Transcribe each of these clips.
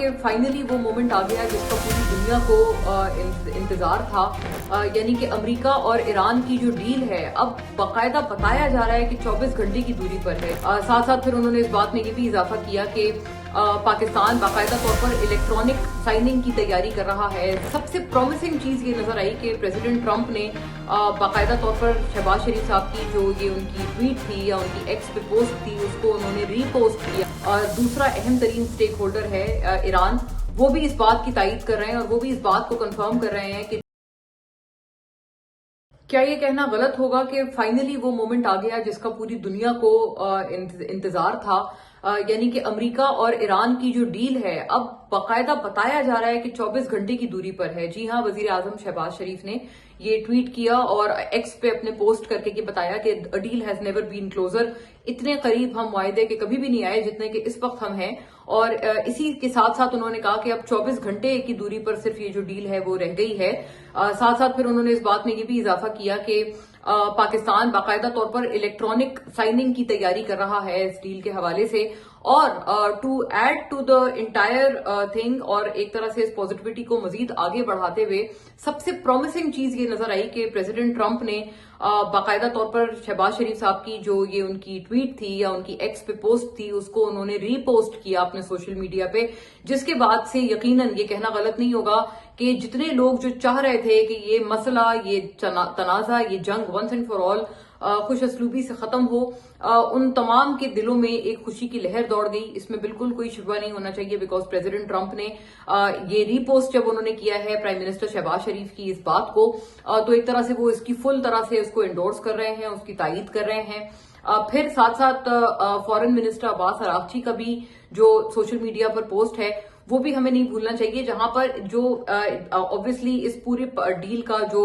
कि फाइनली वो मोमेंट आ गया जिसका पूरी दुनिया को इंतजार था, यानी कि अमेरिका और ईरान की जो डील है अब बाकायदा बताया जा रहा है कि 24 घंटे की दूरी पर है। साथ साथ फिर उन्होंने इस बात में ये भी इजाफा किया कि पाकिस्तान बाकायदा तौर पर इलेक्ट्रॉनिक साइनिंग की तैयारी कर रहा है। सबसे प्रॉमिसिंग चीज ये नजर आई कि प्रेसिडेंट ट्रंप ने बाकायदा तौर पर शहबाज शरीफ साहब की जो ये उनकी ट्वीट थी या उनकी एक्स पे पोस्ट थी उसको उन्होंने रीपोस्ट किया। और दूसरा अहम तरीन स्टेक होल्डर है ईरान, वो भी इस बात की तायीद कर रहे हैं और वो भी इस बात को कंफर्म कर रहे हैं कि क्या ये कहना गलत होगा कि फाइनली वो मोमेंट आ गया जिसका पूरी दुनिया को इंतजार था, यानी कि अमेरिका और ईरान की जो डील है अब बाकायदा बताया जा रहा है कि 24 घंटे की दूरी पर है। जी हां, वजीर आजम शहबाज शरीफ ने ये ट्वीट किया और एक्स पे अपने पोस्ट करके कि बताया कि a deal has never been closer. इतने करीब हम मुआहदे के कभी भी नहीं आए जितने कि इस वक्त हम हैं। और इसी के साथ साथ उन्होंने कहा कि अब 24 घंटे की दूरी पर सिर्फ ये जो डील है वो रह गई है। साथ साथ फिर उन्होंने इस बात में ये भी इजाफा किया कि पाकिस्तान बाकायदा तौर पर इलेक्ट्रॉनिक साइनिंग की तैयारी कर रहा है इस डील के हवाले से। और to add to the entire thing और एक तरह से इस पॉजिटिविटी को मजीद आगे बढ़ाते हुए सबसे प्रॉमिसिंग चीज ये नजर आई कि प्रेसिडेंट ट्रंप ने बाकायदा तौर पर शहबाज शरीफ साहब की जो ये उनकी ट्वीट थी या उनकी एक्स पे पोस्ट थी उसको उन्होंने रीपोस्ट किया अपने सोशल मीडिया पे, जिसके बाद से यकीनन ये कहना गलत नहीं होगा कि जितने लोग जो चाह रहे थे कि ये मसला, ये तनाजा, ये जंग वंस एंड फॉर ऑल खुश असलूबी से खत्म हो, उन तमाम के दिलों में एक खुशी की लहर दौड़ गई। इसमें बिल्कुल कोई शुबा नहीं होना चाहिए बिकॉज प्रेसिडेंट ट्रंप ने ये रीपोस्ट जब उन्होंने किया है प्राइम मिनिस्टर शहबाज शरीफ की इस बात को, तो एक तरह से वो इसकी फुल तरह से उसको एंडोर्स कर रहे हैं, उसकी तायीद कर रहे हैं। फिर साथ साथ फॉरेन मिनिस्टर अब्बास अरागची का भी जो सोशल मीडिया पर पोस्ट है वो भी हमें नहीं भूलना चाहिए, जहां पर जो ऑब्वियसली इस पूरे डील का जो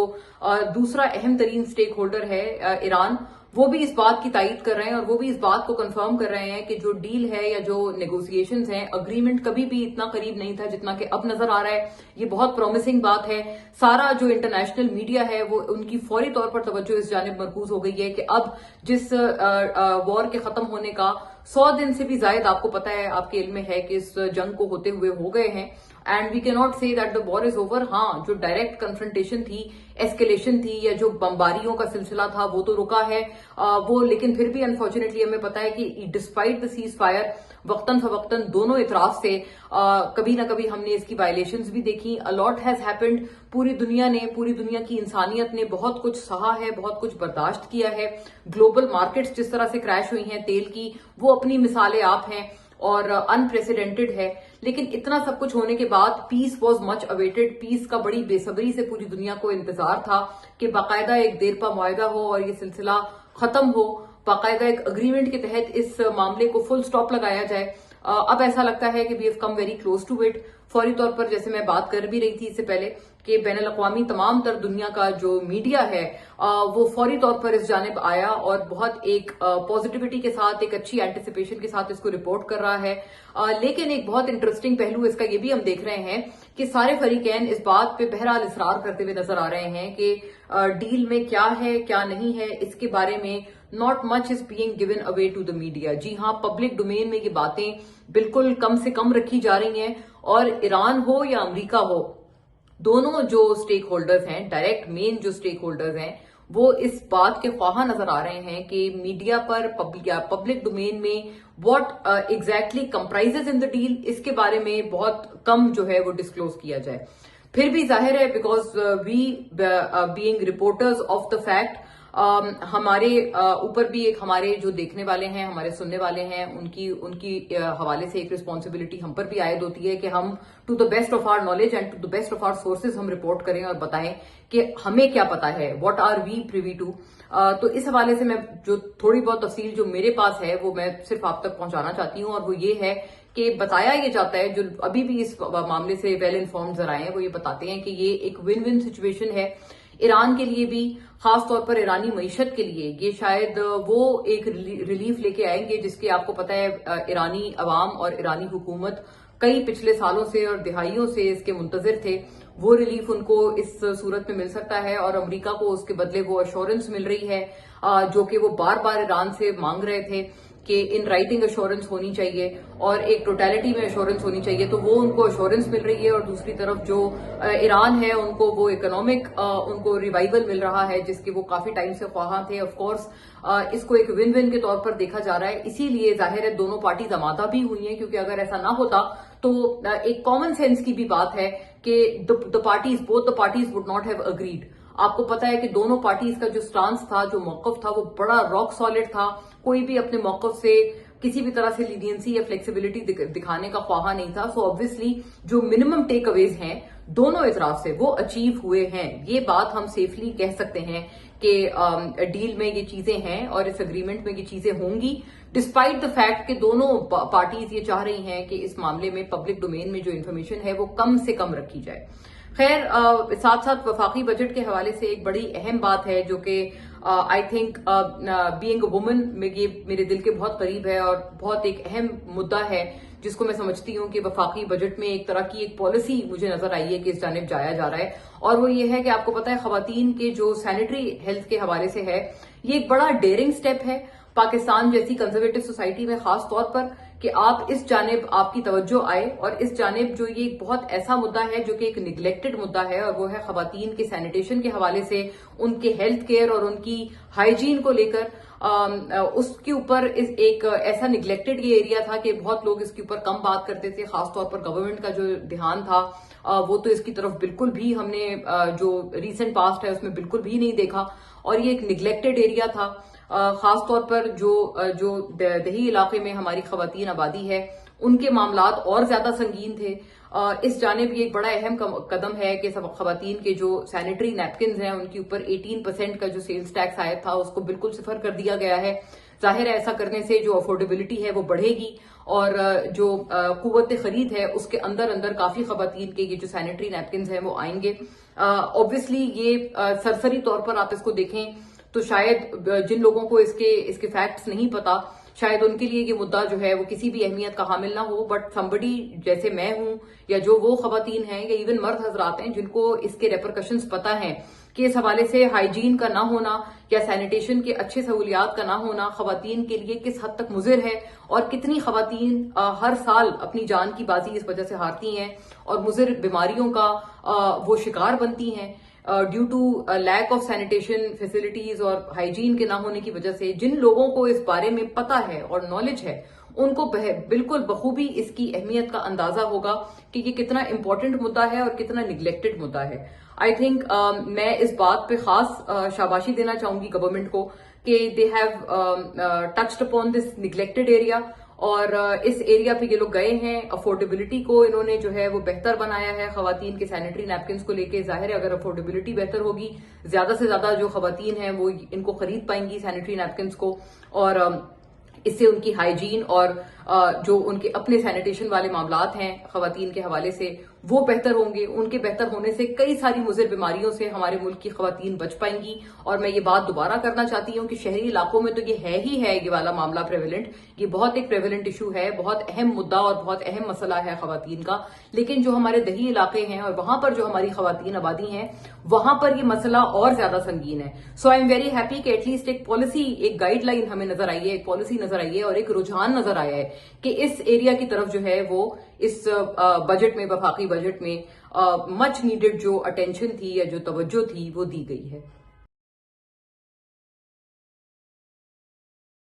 दूसरा अहम तरीन स्टेक होल्डर है ईरान, वो भी इस बात की तायीद कर रहे हैं और वो भी इस बात को कंफर्म कर रहे हैं कि जो डील है या जो नेगोशिएशंस हैं, अग्रीमेंट कभी भी इतना करीब नहीं था जितना कि अब नजर आ रहा है। ये बहुत प्रॉमिसिंग बात है। सारा जो इंटरनेशनल मीडिया है वो उनकी फौरी तौर पर तवज्जो इस जानिब मरकूज हो गई है कि अब जिस वॉर के खत्म होने का 100 दिन से भी जायद आपको पता है, आपके इल्म में है कि इस जंग को होते हुए हो गए हैं and we can not say that the war is over. हाँ, जो डायरेक्ट कन्फ्रंटेशन थी, एस्केलेशन थी या जो बमबारियों का सिलसिला था वो तो रुका है वो, लेकिन फिर भी अनफॉर्चुनेटली हमें पता है कि डिस्पाइट द सीज फायर वक्तन फवक्तन दोनों इतराफ से कभी ना कभी हमने इसकी वायलेशंस भी देखी। A lot has happened. पूरी दुनिया की इंसानियत ने बहुत कुछ सहा है, बहुत कुछ बर्दाश्त किया है। ग्लोबल मार्केट्स जिस तरह से क्रैश हुई हैं तेल की, वो अपनी मिसालें आप हैं और अनप्रेसिडेंटेड है। लेकिन इतना सब कुछ होने के बाद peace was much awaited. Peace का बड़ी बेसब्री से पूरी दुनिया को इंतजार था कि बाकायदा एक देरपा मुआहदा हो और ये सिलसिला खत्म हो, बाकायदा एक अग्रीमेंट के तहत इस मामले को फुल स्टॉप लगाया जाए। अब ऐसा लगता है कि we have come very close to it. फौरी तौर पर जैसे मैं बात कर भी रही थी इससे पहले कि बैनुल अक़वामी तमाम तर दुनिया का जो मीडिया है वो फौरी तौर पर इस जानिब आया और बहुत एक पॉजिटिविटी के साथ, एक अच्छी एंटिसिपेशन के साथ इसको रिपोर्ट कर रहा है। लेकिन एक बहुत इंटरेस्टिंग पहलू इसका ये भी हम देख रहे हैं कि सारे फरीकैन इस बात पे बहरहाल इसरार करते हुए नजर आ रहे हैं कि डील में क्या है क्या नहीं है इसके बारे में not much is being given away to the media. जी हाँ, पब्लिक डोमेन में ये बातें बिल्कुल कम से कम रखी जा रही हैं और ईरान हो या अमेरिका हो, दोनों जो स्टेक होल्डर्स हैं, डायरेक्ट मेन जो स्टेक होल्डर्स हैं, वो इस बात के ख्वाह नजर आ रहे हैं कि मीडिया पर पब्लिक डोमेन में what exactly comprises in the deal, इसके बारे में बहुत कम जो है वो डिस्क्लोज किया जाए। फिर भी जाहिर है because we being reporters of the fact, हमारे ऊपर भी एक हमारे जो देखने वाले हैं, हमारे सुनने वाले हैं, उनकी हवाले से एक रिस्पॉन्सिबिलिटी हम पर भी आयद होती है कि हम to the best of our knowledge and to the best of our sources हम रिपोर्ट करें और बताएं कि हमें क्या पता है, what are we privy to. तो इस हवाले से मैं जो थोड़ी बहुत तफसील जो मेरे पास है वो मैं सिर्फ आप तक पहुंचाना चाहती हूँ और वो ये है कि बताया ये जाता है, जो अभी भी इस मामले से वेल इन्फॉर्म्ड जराए हैं वो ये बताते हैं कि ये एक विन विन सिचुएशन है ईरान के लिए भी, खास तौर पर ईरानी मईशत के लिए। ये शायद वो एक रिलीफ लेके आएंगे जिसके आपको पता है ईरानी अवाम और ईरानी हुकूमत कई पिछले सालों से और दिहाइयों से इसके मुंतजिर थे। वो रिलीफ उनको इस सूरत में मिल सकता है और अमेरिका को उसके बदले वो अश्योरेंस मिल रही है जो कि वो बार बार ईरान से मांग रहे थे کہ ان رائٹنگ ایشورنس ہونی چاہیے اور ایک ٹوٹیلٹی میں ایشورنس ہونی چاہیے، تو وہ ان کو ایشورنس مل رہی ہے، اور دوسری طرف جو ایران ہے ان کو وہ اکنامک ان کو ریوائول مل رہا ہے جس کے وہ کافی ٹائم سے خواہاں تھے. آف کورس اس کو ایک ون ون کے طور پر دیکھا جا رہا ہے، اسی لیے ظاہر ہے دونوں پارٹیز آمادہ بھی ہوئی ہیں، کیونکہ اگر ایسا نہ ہوتا تو ایک کامن سینس کی بھی بات ہے کہ both the parties would not have agreed. آپ کو پتا ہے کہ دونوں پارٹیز کا جو سٹانس تھا، جو موقف تھا، وہ بڑا راک سالڈ تھا. کوئی بھی اپنے موقف سے کسی بھی طرح سے لینینسی یا فلیکسیبلٹی دکھانے کا خواہاں نہیں تھا. سو آبویسلی جو منیمم ٹیک اویز ہیں دونوں اطراف سے وہ اچیو ہوئے ہیں. یہ بات ہم سیفلی کہہ سکتے ہیں کہ ڈیل میں یہ چیزیں ہیں اور اس اگریمنٹ میں یہ چیزیں ہوں گی، ڈسپائٹ دا فیکٹ کہ دونوں پارٹیز یہ چاہ رہی ہیں کہ اس معاملے میں پبلک ڈومین میں جو انفارمیشن ہے وہ کم سے کم رکھی جائے. خیر، ساتھ ساتھ وفاقی بجٹ کے حوالے سے ایک بڑی اہم بات ہے جو کہ I think being a woman یہ میرے دل کے بہت قریب ہے اور بہت ایک اہم مدعا ہے جس کو میں سمجھتی ہوں کہ وفاقی بجٹ میں ایک طرح کی ایک پالیسی مجھے نظر آئی ہے کہ اس جانب جایا جا رہا ہے. اور وہ یہ ہے کہ آپ کو پتا ہے خواتین کے جو سینیٹری ہیلتھ کے حوالے سے ہے، یہ ایک بڑا ڈیئرنگ سٹیپ ہے پاکستان جیسی کنزرویٹو سوسائٹی میں، خاص طور پر کہ آپ اس جانب آپ کی توجہ آئے، اور اس جانب جو یہ ایک بہت ایسا مدعا ہے جو کہ ایک نگلیکٹڈ مدعا ہے، اور وہ ہے خواتین کے سینیٹیشن کے حوالے سے ان کے ہیلتھ کیئر اور ان کی ہائیجین کو لے کر. اس کے اوپر ایک ایسا نگلیکٹڈ یہ ایریا تھا کہ بہت لوگ اس کے اوپر کم بات کرتے تھے، خاص طور پر گورنمنٹ کا جو دھیان تھا وہ تو اس کی طرف بالکل بھی ہم نے جو ریسنٹ پاسٹ ہے اس میں بالکل بھی نہیں دیکھا، اور یہ ایک نگلیکٹڈ ایریا تھا. خاص طور پر جو دیہی علاقے میں ہماری خواتین آبادی ہے ان کے معاملات اور زیادہ سنگین تھے. اس جانب یہ ایک بڑا اہم قدم ہے کہ خواتین کے جو سینیٹری نیپکنز ہیں ان کے اوپر 18% کا جو سیلز ٹیکس آیا تھا اس کو بالکل صفر کر دیا گیا ہے. ظاہر ہے ایسا کرنے سے جو افورڈیبلٹی ہے وہ بڑھے گی، اور جو قوت خرید ہے اس کے اندر کافی خواتین کے یہ جو سینیٹری نیپکنز ہیں وہ آئیں گے. آبویسلی یہ سرسری طور پر آپ اس کو دیکھیں تو شاید جن لوگوں کو اس کے فیکٹس نہیں پتا، شاید ان کے لیے یہ مدعا جو ہے وہ کسی بھی اہمیت کا حامل نہ ہو، بٹ سمبڈی جیسے میں ہوں یا جو وہ خواتین ہیں یا ایون مرد حضرات ہیں جن کو اس کے ریپرکشنز پتا ہیں کہ اس حوالے سے ہائیجین کا نہ ہونا یا سینیٹیشن کے اچھے سہولیات کا نہ ہونا خواتین کے لیے کس حد تک مضر ہے، اور کتنی خواتین ہر سال اپنی جان کی بازی اس وجہ سے ہارتی ہیں اور مضر بیماریوں کا وہ شکار بنتی ہیں due to lack of sanitation facilities اور ہائیجین کے نہ ہونے کی وجہ سے. جن لوگوں کو اس بارے میں پتا ہے اور نالج ہے ان کو بالکل بخوبی اس کی اہمیت کا اندازہ ہوگا کہ یہ کتنا امپورٹنٹ مدعا ہے اور کتنا نگلیکٹڈ مدعا ہے. آئی تھنک میں اس بات پہ خاص شاباشی دینا چاہوں گی گورنمنٹ کو کہ they have touched upon this neglected area, اور اس ایریا پہ یہ لوگ گئے ہیں. افورڈیبلٹی کو انہوں نے جو ہے وہ بہتر بنایا ہے خواتین کے سینیٹری نیپکنز کو لے کے. ظاہر ہے اگر افورڈیبلٹی بہتر ہوگی، زیادہ سے زیادہ جو خواتین ہیں وہ ان کو خرید پائیں گی سینیٹری نیپکنز کو، اور اس سے ان کی ہائیجین اور جو ان کے اپنے سینیٹیشن والے معاملات ہیں خواتین کے حوالے سے وہ بہتر ہوں گے. ان کے بہتر ہونے سے کئی ساری مضر بیماریوں سے ہمارے ملک کی خواتین بچ پائیں گی. اور میں یہ بات دوبارہ کرنا چاہتی ہوں کہ شہری علاقوں میں تو یہ ہے ہی ہے یہ والا معاملہ پریویلنٹ، یہ بہت ایک پریویلنٹ ایشو ہے، بہت اہم مدعا اور بہت اہم مسئلہ ہے خواتین کا. لیکن جو ہمارے دیہی علاقے ہیں اور وہاں پر جو ہماری خواتین آبادی ہیں وہاں پر یہ مسئلہ اور زیادہ سنگین ہے. سو آئی ایم ویری ہیپی کہ ایٹ لیسٹ ایک پالیسی، ایک گائیڈ لائن ہمیں نظر آئی ہے، ایک پالیسی نظر آئی ہے اور ایک رجحان نظر آیا ہے کہ اس ایریا کی طرف جو ہے وہ اس بجٹ میں، وفاقی بجٹ میں مچ نیڈڈ جو اٹینشن تھی یا جو توجہ تھی وہ دی گئی ہے.